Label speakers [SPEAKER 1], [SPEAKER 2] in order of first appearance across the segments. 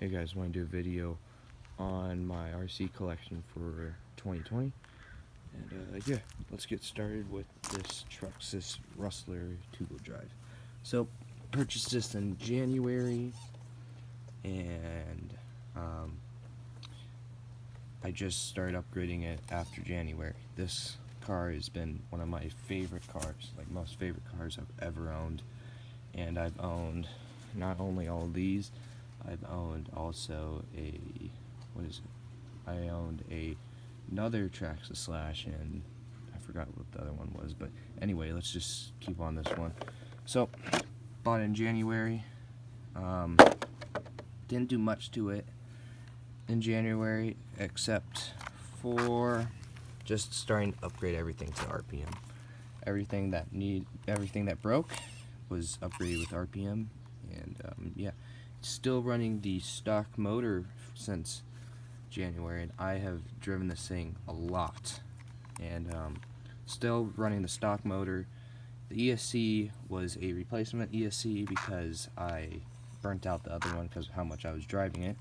[SPEAKER 1] Hey guys, want to do a video on my RC collection for 2020, and yeah, let's get started with this Truxus Rustler two-wheel drive. So, purchased this in January, and I just started upgrading it after January. This car has been one of my favorite cars, like most favorite cars I've ever owned, and I've owned not only all of these, I've owned also I owned another Traxxas Slash, and I forgot what the other one was, but anyway, let's just keep on this one. So, bought it in January, didn't do much to it in January, except for just starting to upgrade everything to RPM. Everything that broke was upgraded with RPM, and yeah. Still running the stock motor since January, and I have driven this thing a lot, and still running the stock motor. The ESC was a replacement ESC because I burnt out the other one because of how much I was driving it.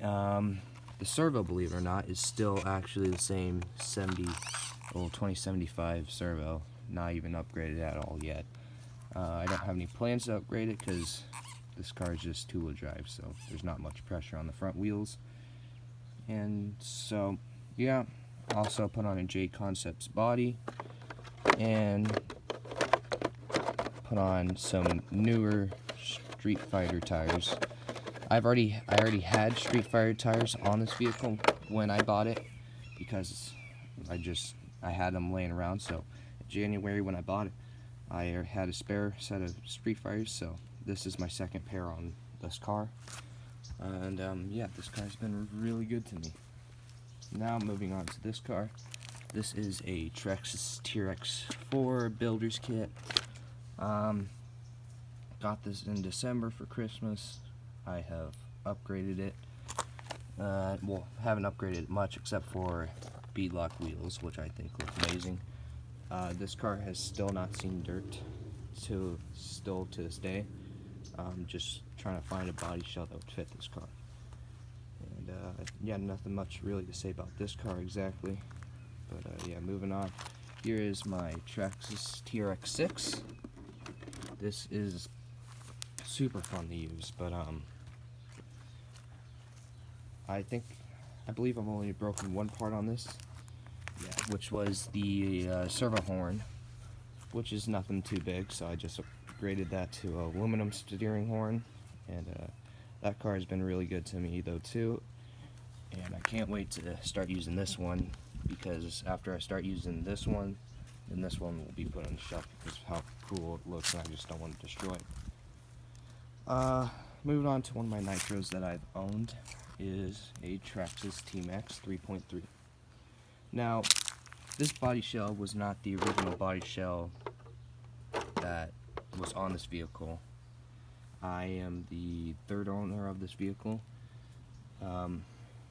[SPEAKER 1] The servo, believe it or not, is still actually the same 2075 servo, not even upgraded at all yet. I don't have any plans to upgrade it because this car is just two-wheel drive, so there's not much pressure on the front wheels. And so, yeah, also put on a J Concepts body and put on some newer Street Fighter tires. I already had Street Fighter tires on this vehicle when I bought it because I had them laying around. So in January when I bought it, I had a spare set of Street Fighters, so this is my second pair on this car, and yeah, this car's been really good to me. Now moving on to this car. This is a Traxxas TRX4 builder's kit. Got this in December for Christmas. I have upgraded it. Well, haven't upgraded it much except for beadlock wheels, which I think look amazing. This car has still not seen dirt, still to this day. Just trying to find a body shell that would fit this car. And yeah, nothing much really to say about this car exactly. But yeah, moving on. Here is my Traxxas TRX6. This is super fun to use, but I believe I've only broken one part on this. Yeah, which was the servo horn, which is nothing too big, so I just upgraded that to a aluminum steering horn, and that car has been really good to me though too, and I can't wait to start using this one, because after I start using this one, then this one will be put on the shelf because of how cool it looks, and I just don't want to destroy it. Moving on to one of my nitros that I've owned is a Traxxas T-Max 3.3. Now, this body shell was not the original body shell that was on this vehicle. I am the third owner of this vehicle.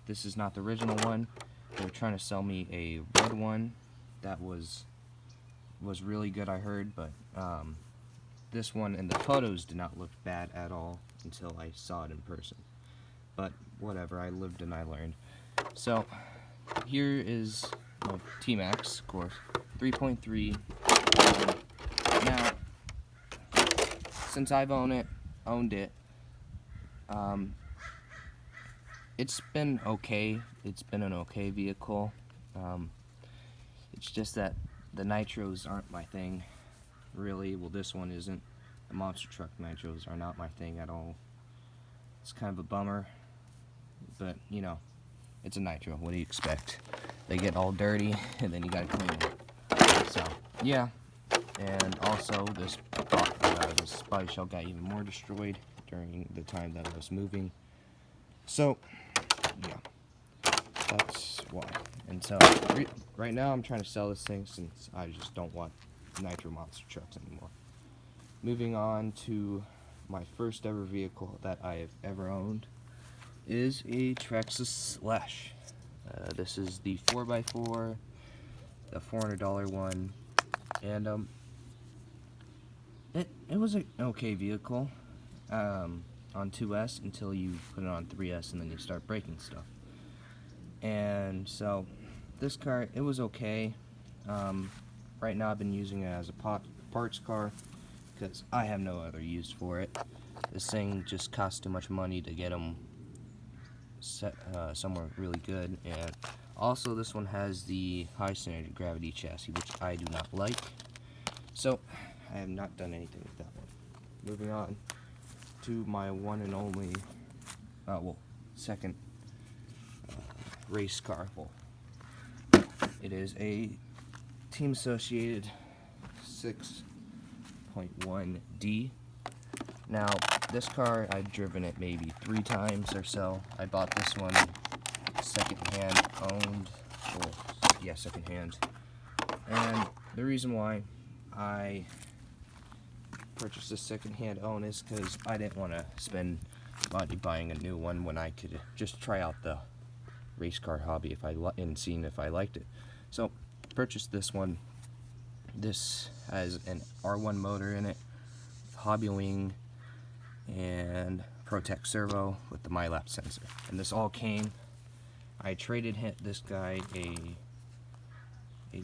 [SPEAKER 1] This is not the original one. They were trying to sell me a red one that was really good, I heard, but this one and the photos did not look bad at all until I saw it in person. But whatever, I lived and I learned. So here is my T-Max, of course, 3.3. Now, since I've owned it, it's been okay. It's been an okay vehicle. It's just that the nitros aren't my thing, really. Well, this one isn't. The monster truck nitros are not my thing at all. It's kind of a bummer, but you know, it's a nitro. What do you expect? They get all dirty, and then you gotta clean them. So, yeah. And also, this body shell got even more destroyed during the time that I was moving. So, yeah, that's why. And so, right now I'm trying to sell this thing since I just don't want nitro monster trucks anymore. Moving on to my first ever vehicle that I have ever owned is a Traxxas Slash. This is the 4x4, the $400 one, and it was an okay vehicle. on 2S until you put it on 3S, and then you start breaking stuff. And so this car, it was okay. Right now I've been using it as a parts car because I have no other use for it. This thing just costs too much money to get them set somewhere really good. And also this one has the high standard gravity chassis, which I do not like. So I have not done anything with that one. Moving on to my one and only, second race car. Well, it is a Team Associated 6.1D. Now, this car, I've driven it maybe 3 times or so. I bought this one second-hand owned, second-hand. And the reason why I purchased this second-hand owned is because I didn't want to spend money buying a new one when I could just try out the race car hobby and seeing if I liked it. So purchased this one. This has an R1 motor in it, Hobbywing, and Protec servo with the MyLap sensor. And this all came. I traded this guy a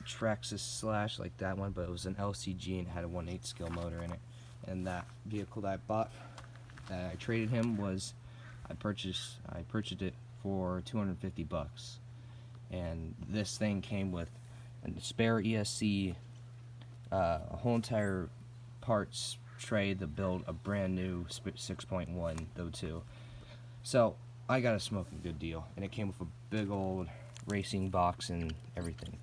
[SPEAKER 1] Traxxas Slash like that one, but it was an LCG and had a 1/8 scale motor in it. And that vehicle that I bought, that I traded him, was I purchased it for $250. And this thing came with a spare ESC, a whole entire parts tray to build a brand new 6.1 though too. So I got a smoking good deal, and it came with a big old racing box and everything.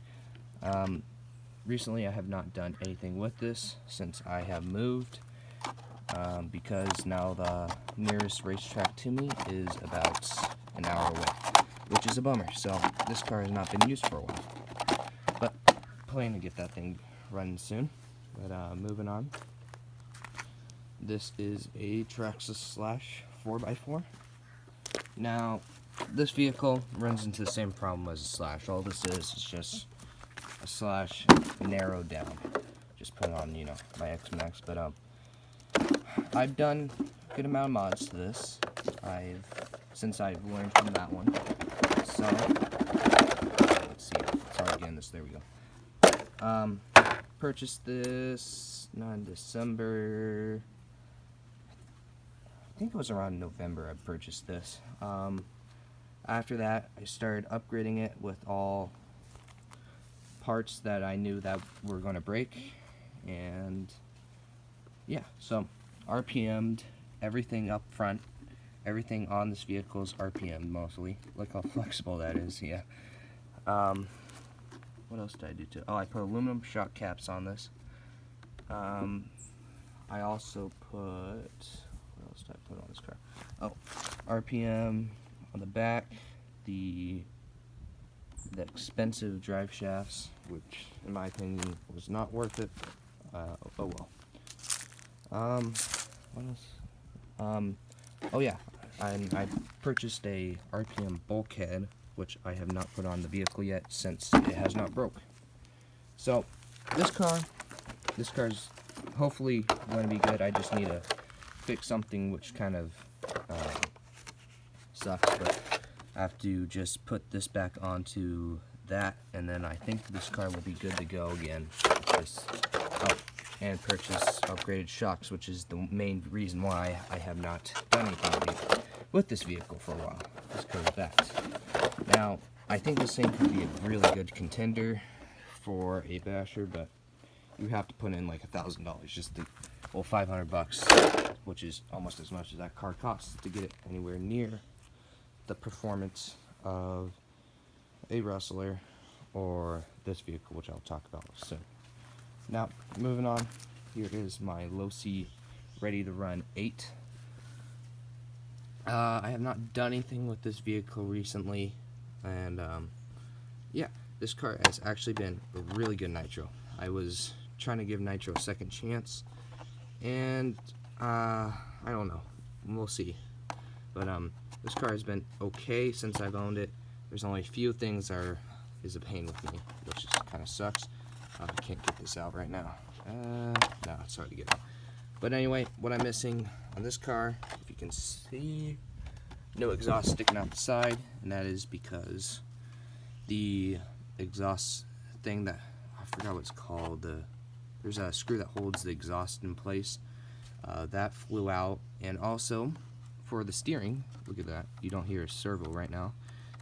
[SPEAKER 1] Recently I have not done anything with this since I have moved, because now the nearest racetrack to me is about an hour away, which is a bummer. So this car has not been used for a while, but plan to get that thing running soon. But moving on, this is a Traxxas Slash 4x4. Now this vehicle runs into the same problem as a Slash. All this is just a Slash narrowed down. Just put on, my X-Max. But I've done a good amount of mods to this. Since I've learned from that one. So let's see. Sorry again. There we go. Purchased this in December. I think it was around November I purchased this. After that, I started upgrading it with all parts that I knew that were going to break, and yeah, so RPM'd everything up front. Everything on this vehicle is RPM'd mostly. Look how flexible that is. Yeah. What else did I do to? Oh, I put aluminum shock caps on this. I also put, what else did I put on this car? Oh, RPM on the back, the expensive drive shafts, which in my opinion was not worth it. Oh well. What else? Oh yeah, I purchased a RPM bulkhead, which I have not put on the vehicle yet since it has not broke. So this car's hopefully going to be good. I just need to fix something which kind of sucks, but I have to just put this back onto that, and then I think this car will be good to go again. And purchase upgraded shocks, which is the main reason why I have not done anything with this vehicle for a while, just because of that. Now, I think this thing could be a really good contender for a basher, but you have to put in like $1,000, just to, well, $500, which is almost as much as that car costs to get it anywhere near the performance of a Rustler or this vehicle, which I'll talk about soon. Now, moving on, here is my Losi Ready to Run 8. I have not done anything with this vehicle recently, and yeah, this car has actually been a really good nitro. I was trying to give nitro a second chance, and I don't know, we'll see. But this car has been okay since I've owned it. There's only a few things is a pain with me, which kind of sucks. I can't get this out right now. No, it's hard to get out. But anyway, what I'm missing on this car, if you can see, no exhaust sticking out the side, and that is because the exhaust thing that, I forgot what it's called, there's a screw that holds the exhaust in place, that flew out. And also for the steering, look at that, you don't hear a servo right now,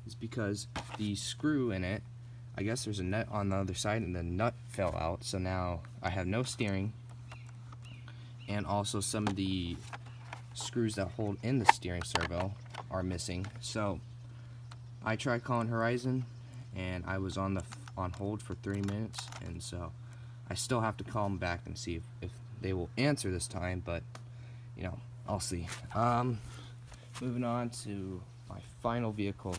[SPEAKER 1] it's because the screw in it, I guess there's a nut on the other side and the nut fell out, so now I have no steering. And also some of the screws that hold in the steering servo are missing. So I tried calling Horizon and I was on hold for 30 minutes, and so I still have to call them back and see if they will answer this time, but you know, I'll see. Moving on to my final vehicle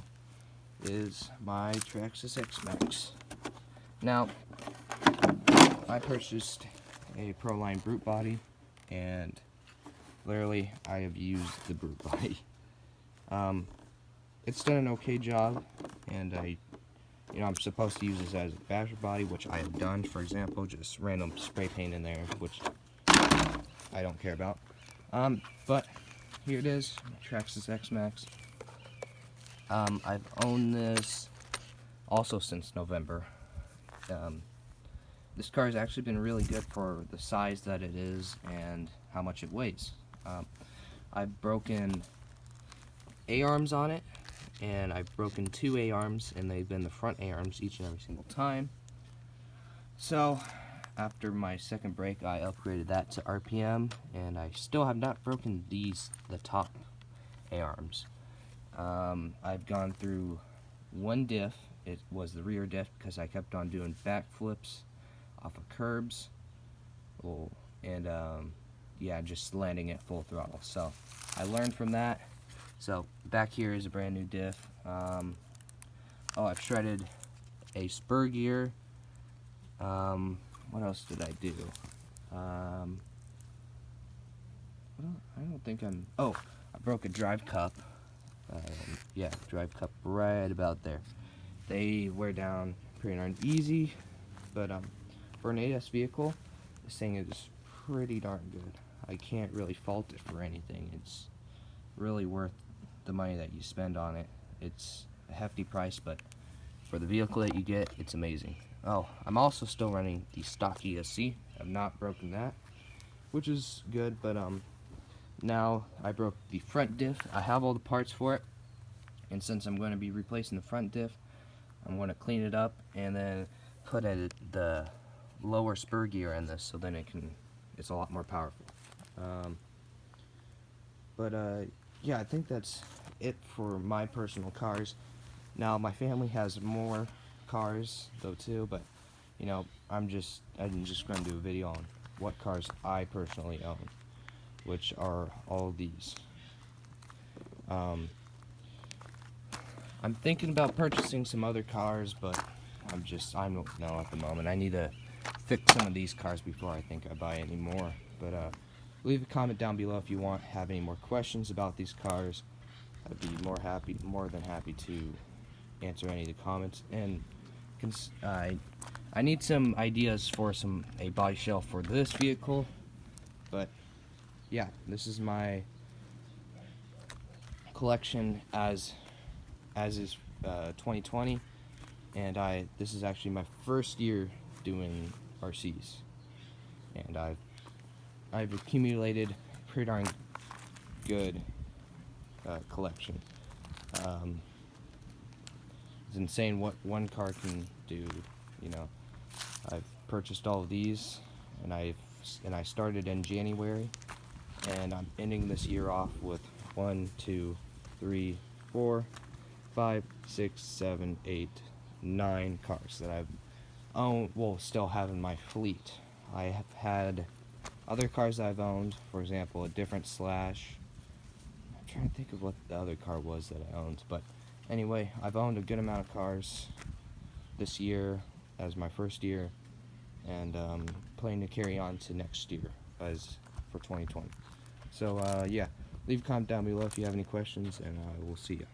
[SPEAKER 1] is my Traxxas X-Max. Now, I purchased a Proline brute body, and literally I have used the brute body. It's done an okay job, and I'm supposed to use this as a basher body, which I have done. For example, just random spray paint in there, which I don't care about. But here it is, Traxxas X-Max. I've owned this also since November. This car has actually been really good for the size that it is and how much it weighs. I've broken A-arms on it, and I've broken 2 A-arms, and they've been the front A-arms each and every single time. So after my second break, I upgraded that to RPM, and I still have not broken the top A-arms. I've gone through one diff. It was the rear diff because I kept on doing backflips off of curbs, and yeah, just landing at full throttle. So I learned from that. So back here is a brand new diff. I've shredded a spur gear. What else did I do? I don't think I broke a drive cup. Yeah, drive cup right about there. They wear down pretty darn easy, but for an 8S vehicle, this thing is pretty darn good. I can't really fault it for anything. It's really worth the money that you spend on it. It's a hefty price, but for the vehicle that you get, it's amazing. Oh, I'm also still running the stock ESC. I've not broken that, which is good, but now I broke the front diff. I have all the parts for it, and since I'm going to be replacing the front diff, I'm going to clean it up and then put the lower spur gear in this, so then it's a lot more powerful. Yeah, I think that's it for my personal cars. Now my family has more cars though too, but you know, I'm just going to do a video on what cars I personally own, which are all these. I'm thinking about purchasing some other cars, but I don't know at the moment. I need to fix some of these cars before I think I buy any more. But leave a comment down below if you have any more questions about these cars. I'd be more than happy to answer any of the comments. And I need some ideas for a body shelf for this vehicle. But yeah, this is my collection as is 2020, and this is actually my first year doing RCs, and I've accumulated a pretty darn good collection. It's insane what one car can do. You know, I've purchased all of these, and I started in January, and I'm ending this year off with 1, 2, 3, 4, 5, 6, 7, 8, 9 cars that I've still have in my fleet. I have had other cars I've owned, for example, a different Slash. I'm trying to think of what the other car was that I owned, but anyway, I've owned a good amount of cars this year as my first year, and planning to carry on to next year as for 2020. So yeah, leave a comment down below if you have any questions, and I will see you.